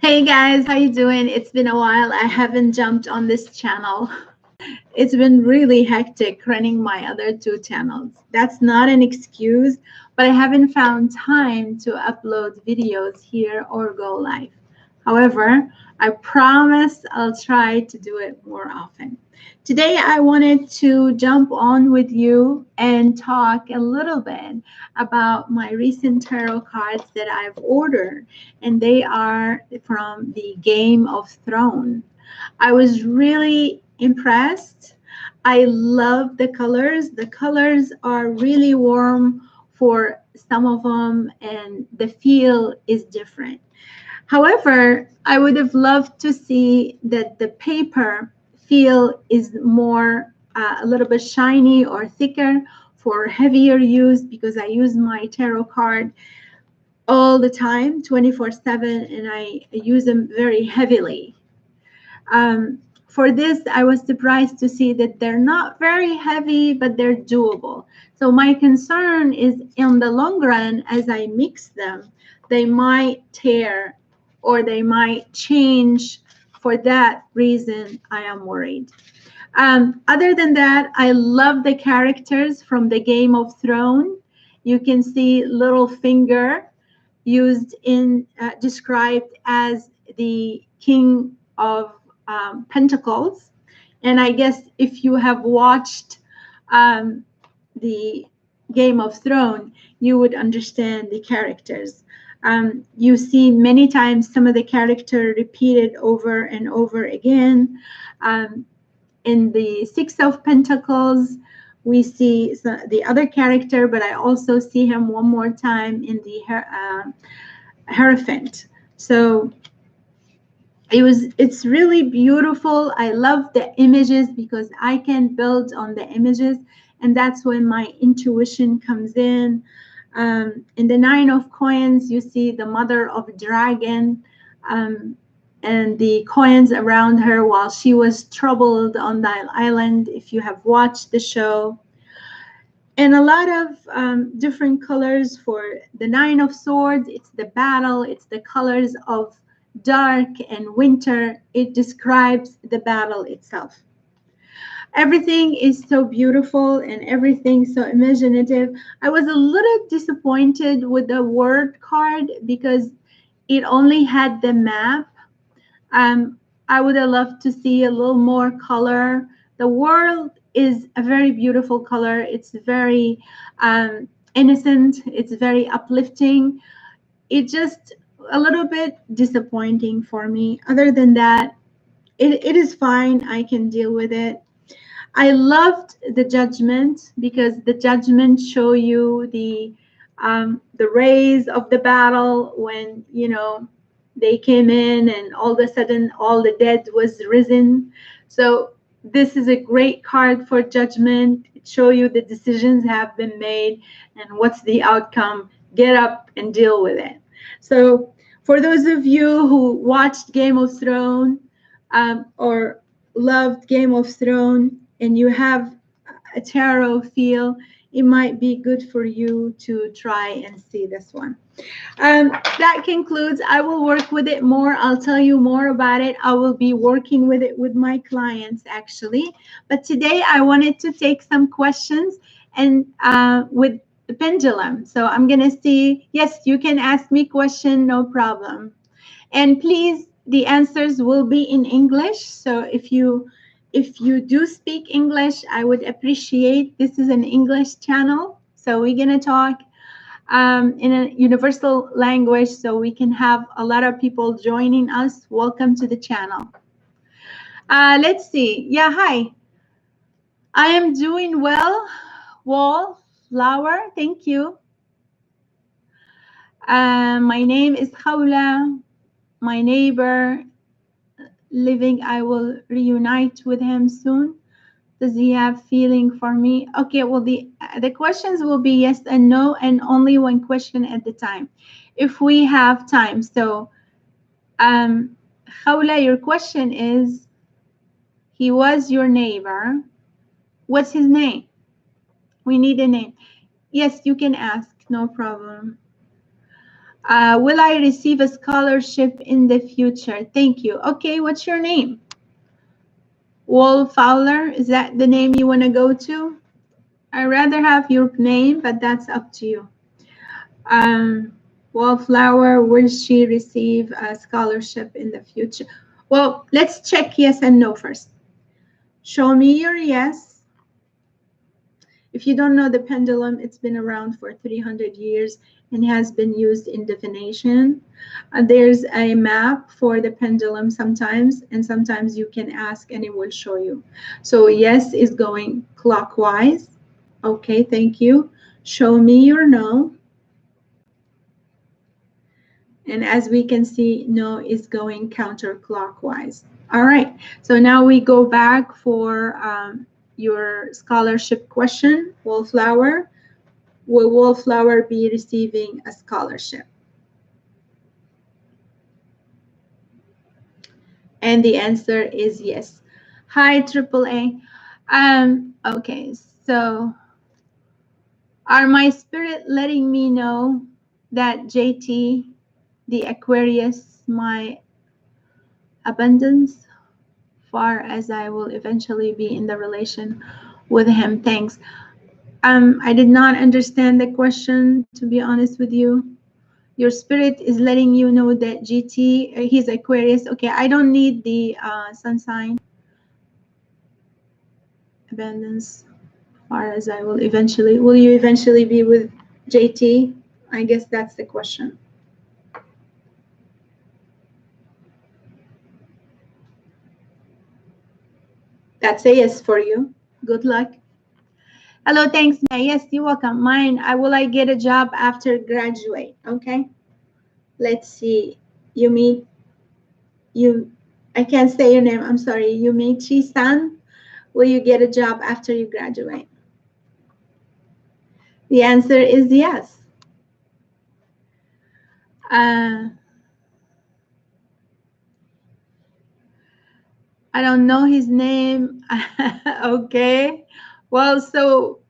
Hey guys, how you doing? It's been a while. I haven't jumped on this channel. It's been really hectic running my other two channels. That's not an excuse, but I haven't found time to upload videos here or go live. However, I promise I'll try to do it more often. Today, I wanted to jump on with you and talk a little bit about my recent tarot cards that I've ordered, and they are from the Game of Thrones. I was really impressed. I love the colors. The colors are really warm for some of them, and the feel is different. However, I would have loved to see that the paper feel is more a little bit shiny or thicker for heavier use, because I use my tarot card all the time, 24/7, and I use them very heavily. For this, I was surprised to see that they're not very heavy, but they're doable. So my concern is in the long run, as I mix them, they might tear or they might change. For that reason, I am worried. Other than that, I love the characters from the Game of Thrones. You can see Littlefinger used in described as the king of pentacles. And I guess if you have watched the Game of Thrones, you would understand the characters. You see many times some of the character repeated over and over again. In the Six of Pentacles, we see the other character, but I also see him one more time in the Hierophant. So it's really beautiful. I love the images because I can build on the images, and that's when my intuition comes in. In the Nine of Coins, you see the mother of dragon, and the coins around her while she was troubled on that island, if you have watched the show. And a lot of different colors for the Nine of Swords. It's the battle. It's the colors of dark and winter. It describes the battle itself. Everything is so beautiful and everything so imaginative. I was a little disappointed with the word card because it only had the map. I would have loved to see a little more color. The world is a very beautiful color. It's very innocent. It's very uplifting. It just a little bit disappointing for me. Other than that, it is fine. I can deal with it. I loved the Judgment because the Judgment show you the rays of the battle when, you know, they came in and all of a sudden all the dead was risen. So this is a great card for Judgment. It show you the decisions have been made and what's the outcome. Get up and deal with it. So for those of you who watched Game of Thrones or loved Game of Thrones and you have a tarot feel, it might be good for you to try and see this one. That concludes. I will work with it more. I'll tell you more about it. I will be working with it with my clients actually. But today I wanted to take some questions and with the pendulum. So I'm going to see, yes, you can ask me question, no problem. And please, the answers will be in English. So if you do speak English, I would appreciate. This is an English channel, so we're going to talk in a universal language so we can have a lot of people joining us. Welcome to the channel. Let's see. Yeah, hi. I am doing well. Wallflower, thank you. My name is Khawla. My neighbor living, I will reunite with him soon. Does he have feeling for me? Okay, well, the questions will be yes and no, and only one question at the time, if we have time. So, Khawla, your question is, he was your neighbor. What's his name? We need a name. Yes, you can ask, no problem. Will I receive a scholarship in the future? Thank you. Okay, what's your name? Wallflower, is that the name you want to go to? I'd rather have your name, but that's up to you. Wallflower, will she receive a scholarship in the future? Well, let's check yes and no first. Show me your yes. If you don't know the pendulum, it's been around for 300 years and has been used in divination. There's a map for the pendulum sometimes, and sometimes you can ask and it will show you. So yes is going clockwise. Okay, thank you. Show me your no. And as we can see, no is going counterclockwise. All right, so now we go back for your scholarship question, Wallflower. Will Wallflower be receiving a scholarship? And the answer is yes. Hi, AAA. Okay, so are my spirit letting me know that JT, the Aquarius, my abundance, far as I will eventually be in the relation with him? Thanks. I did not understand the question, to be honest with you. Your spirit is letting you know that GT, he's Aquarius. Okay, I don't need the sun sign. Abundance, far as I will eventually. Will you eventually be with JT? I guess that's the question. That's a yes for you. Good luck. Hello, thanks. Yes, you're welcome. Mine, will I get a job after graduate? Okay. Let's see. I can't say your name. I'm sorry. Yumichi-san, will you get a job after you graduate? The answer is yes. I don't know his name. Okay. Well, so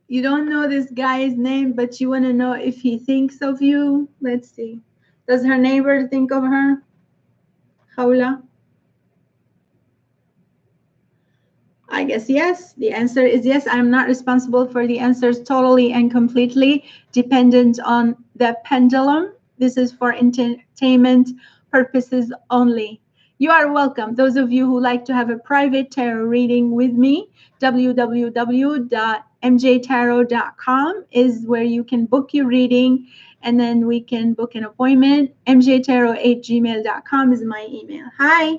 you don't know this guy's name, but you want to know if he thinks of you. Let's see. Does her neighbor think of her? Hawla? I guess yes. The answer is yes. I'm not responsible for the answers totally and completely, dependent on the pendulum. This is for entertainment purposes only. You are welcome. Those of you who like to have a private tarot reading with me, www.mjtarot.com is where you can book your reading, and then we can book an appointment. mjtarot@gmail.com is my email. Hi.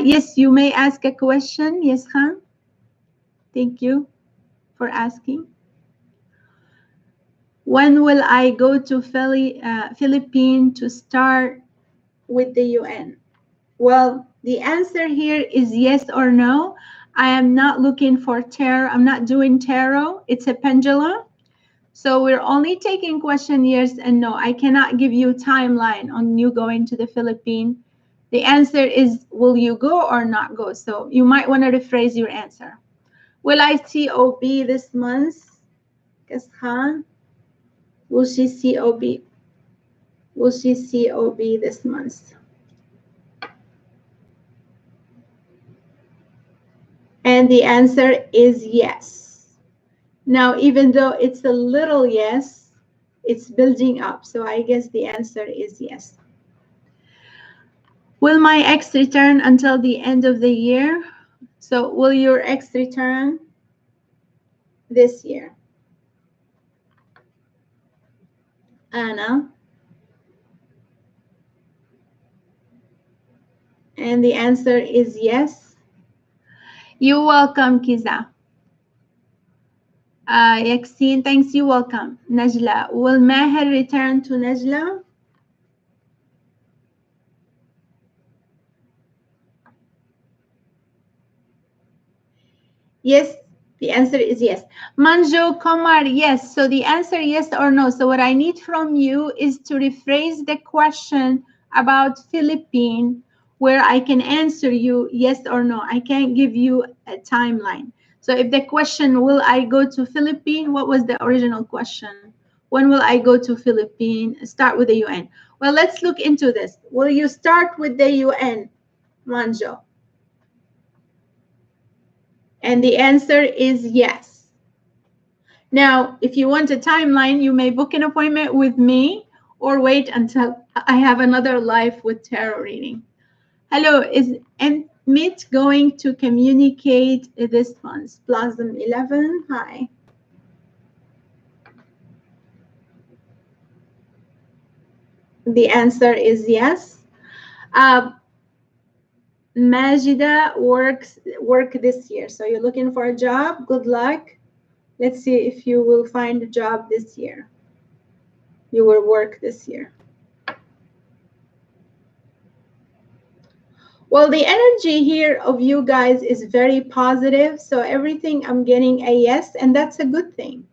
Yes, you may ask a question. Yes, Khan. Thank you for asking. When will I go to Philippines to start with the UN? Well, the answer here is yes or no. I am not looking for tarot. I'm not doing tarot. It's a pendulum. So we're only taking question yes and no. I cannot give you a timeline on you going to the Philippines. The answer is, will you go or not go? So you might want to rephrase your answer. Will I see OB this month? Yes, Khan. Will she see OB? Will she see OB this month? And the answer is yes. Now, even though it's a little yes, it's building up. So I guess the answer is yes. Will my ex return until the end of the year? So will your ex return this year? Anna. And the answer is yes. You're welcome, Kiza. Yaxine, thanks. You're welcome. Najla. Will Maher return to Najla? Yes, the answer is yes. Manjo Komar, yes. So the answer yes or no. So what I need from you is to rephrase the question about Philippines, where I can answer you yes or no. I can't give you a timeline. So if the question, will I go to Philippines? What was the original question? When will I go to Philippines? Start with the UN. Well, let's look into this. Will you start with the UN, Manjo? And the answer is yes. Now, if you want a timeline, you may book an appointment with me or wait until I have another live with tarot reading. Hello, is MIT going to communicate this month? Blossom 11, hi. The answer is yes. Majida work this year. So you're looking for a job. Good luck. Let's see if you will find a job this year. You will work this year. Well, the energy here of you guys is very positive. So everything I'm getting a yes, and that's a good thing.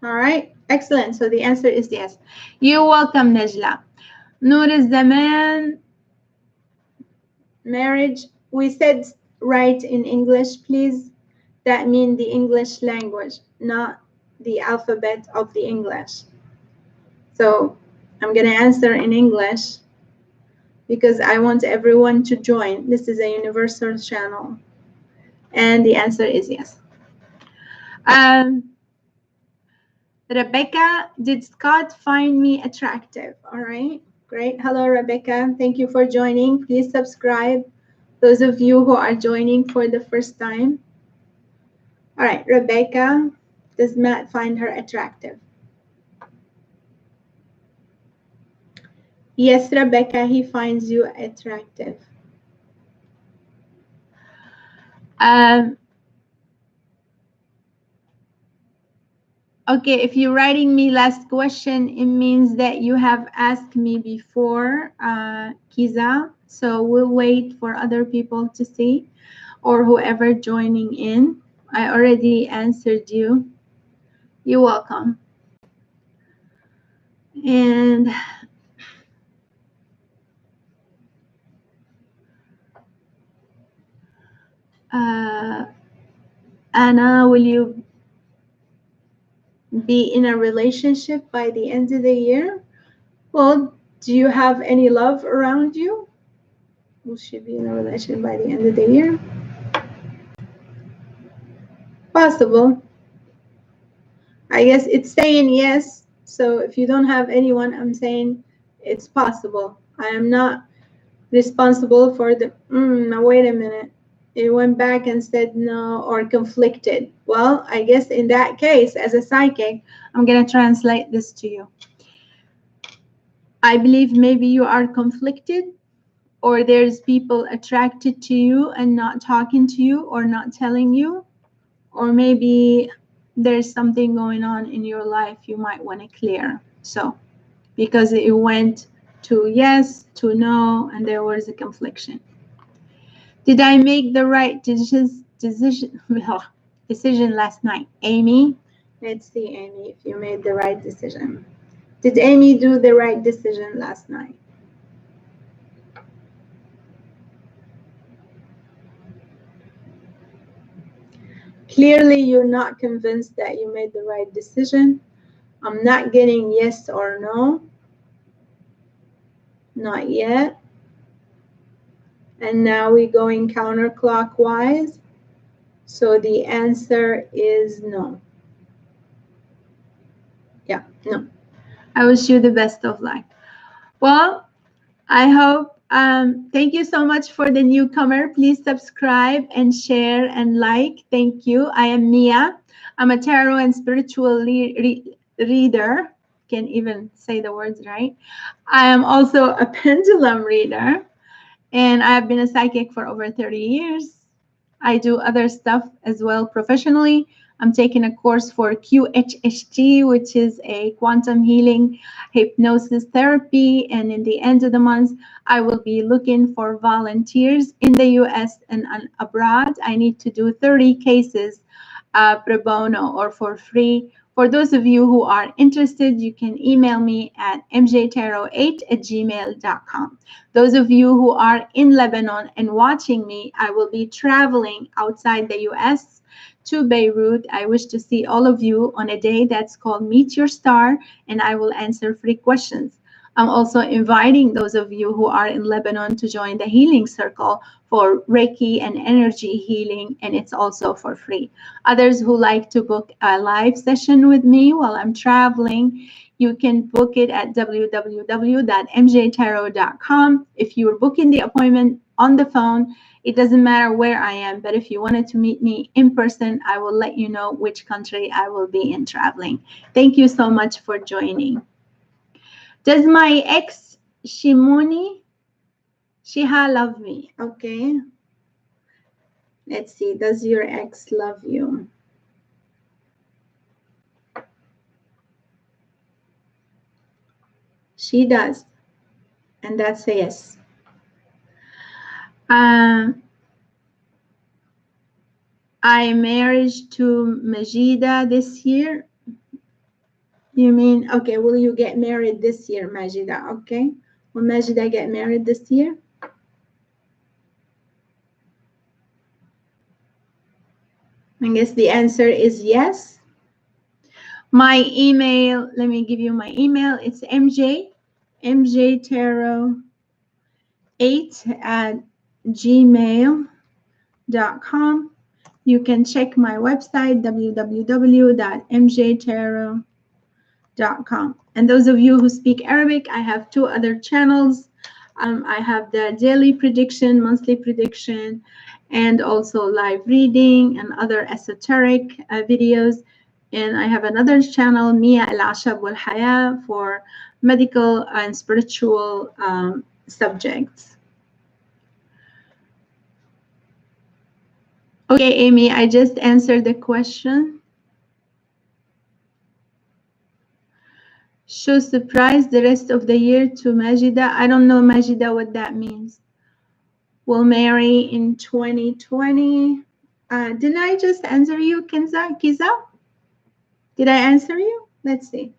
All right, excellent. So the answer is yes. You're welcome, Najla. Nur Zaman, marriage. We said right in English, please. That means the English language, not the alphabet of the English. So I'm going to answer in English because I want everyone to join. This is a universal channel. And the answer is yes. Rebecca, did Scott find me attractive? All right, great. Hello, Rebecca. Thank you for joining. Please subscribe. Those of you who are joining for the first time. All right, Rebecca, does Matt find her attractive? Yes, Rebecca, he finds you attractive. Okay, if you're writing me last question, it means that you have asked me before, Kiza. So we'll wait for other people to see, or whoever joining in. I already answered you. You're welcome. And Anna, will you be in a relationship by the end of the year? Well, do you have any love around you? Will she be in a relationship by the end of the year? Possible. I guess it's saying yes. So if you don't have anyone, I'm saying it's possible. I am not responsible for the, now wait a minute. It went back and said no or conflicted. Well, I guess in that case, as a psychic, I'm going to translate this to you. I believe maybe you are conflicted, or there's people attracted to you and not talking to you or not telling you, or maybe there's something going on in your life you might want to clear. So because it went to yes, to no, and there was a confliction. Did I make the right decision last night? Amy, let's see, Amy, if you made the right decision. Did Amy do the right decision last night? Clearly, you're not convinced that you made the right decision. I'm not getting yes or no. Not yet. And now we're going counterclockwise. So the answer is no. Yeah, no. I wish you the best of luck. Well, I hope, thank you so much for the newcomer. Please subscribe and share and like. Thank you. I am Mia. I'm a tarot and spiritual reader. Can't even say the words right. I am also a pendulum reader, and I've been a psychic for over 30 years. I do other stuff as well professionally. I'm taking a course for QHHT, which is a quantum healing hypnosis therapy. And in the end of the month, I will be looking for volunteers in the US and abroad. I need to do 30 cases pro bono or for free. For those of you who are interested, you can email me at mjtarot8@gmail.com. Those of you who are in Lebanon and watching me, I will be traveling outside the US to Beirut. I wish to see all of you on a day that's called Meet Your Star, and I will answer free questions. I'm also inviting those of you who are in Lebanon to join the Healing Circle for Reiki and energy healing, and it's also for free. Others who like to book a live session with me while I'm traveling, you can book it at www.mjtarot.com. If you're booking the appointment on the phone, it doesn't matter where I am, but if you wanted to meet me in person, I will let you know which country I will be in traveling. Thank you so much for joining. Does my ex Shimoni Shiha love me? Okay. Let's see. Does your ex love you? She does. And that's a yes. I married to Majida this year. You mean, okay, will you get married this year, Majida? Okay. Will Majida get married this year? I guess the answer is yes. My email, let me give you my email. It's mjtarot8@gmail.com. You can check my website, www.mjtarot.com. And those of you who speak Arabic, I have two other channels. I have the daily prediction, monthly prediction, and also live reading and other esoteric videos. And I have another channel, Mia El Ashab Wal Haya, for medical and spiritual subjects. Okay, Amy, I just answered the question. Should surprise the rest of the year to Majida. I don't know, Majida, what that means. Will marry in 2020. Didn't I just answer you, Kiza? Did I answer you? Let's see.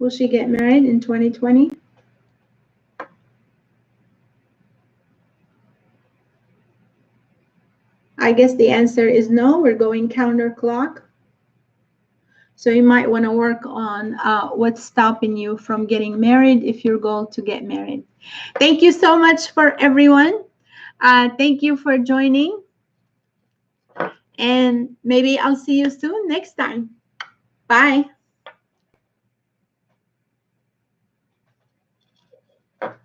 Will she get married in 2020? I guess the answer is no. We're going counterclock. So you might want to work on what's stopping you from getting married if your goal to get married. Thank you so much for everyone. Thank you for joining. And maybe I'll see you soon next time. Bye.